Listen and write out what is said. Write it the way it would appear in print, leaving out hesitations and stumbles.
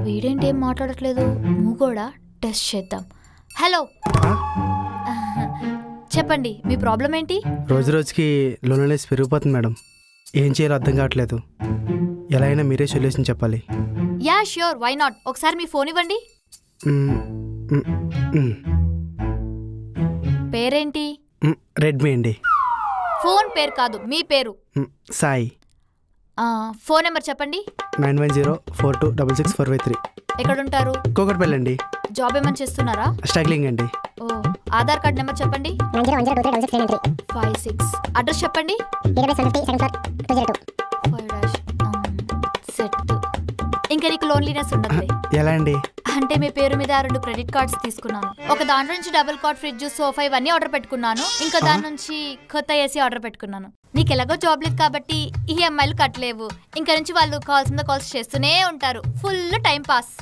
వీడేంటి ఏం మాట్లాడట్లేదు, నువ్వు కూడా టెస్ట్ చేద్దాం. హలో, చెప్పండి మీ ప్రాబ్లం ఏంటి? రోజు రోజుకి లోన్లీనెస్ పెరిగిపోతుంది మేడం. ఏం చేయాలో అర్థం కావట్లేదు. ఎలా అయినా మీరే సొల్యూషన్ చెప్పాలి. Yeah sure, why not. ఒకసారి మీ ఫోన్ ఇవ్వండి. పేరేంటి? రెడ్మీ అండి. ఫోన్ పేరు కాదు, మీ పేరు. సాయి. ఫోన్ నెంబర్ చెప్పండి. 9104266453. ఎక్కడుంటారు? కోకట్పల్లి అండి. జాబ్ ఏమైనా చేస్తున్నారా? స్ట్రగ్లింగ్ అండి. ఓ, ఆధార్ కార్డ్ నెంబర్ చెప్పండి. 56. అడ్రస్ చెప్పండి. 5 సెట్. ఇంకా నీకు లోన్లీనెస్ ఉండదు. ఎలా అండి? అంటే మీ పేరు మీద 2 క్రెడిట్ కార్డ్స్ తీసుకున్నాను. ఒక దాని నుంచి డబుల్ కాట్, ఫ్రిడ్జ్, సోఫా ఇవన్నీ ఆర్డర్ పెట్టుకున్నాను. ఇంకా దాని నుంచి కొత్త ఏసీ ఆర్డర్ పెట్టుకున్నాను. నీకు ఎలాగో జాబ్ లేదు కాబట్టి ఈఎంఐలు కట్టలేవు. ఇంకా నుంచి వాళ్ళు కాల్స్ మీద కాల్స్ చేస్తూనే ఉంటారు. Full time pass.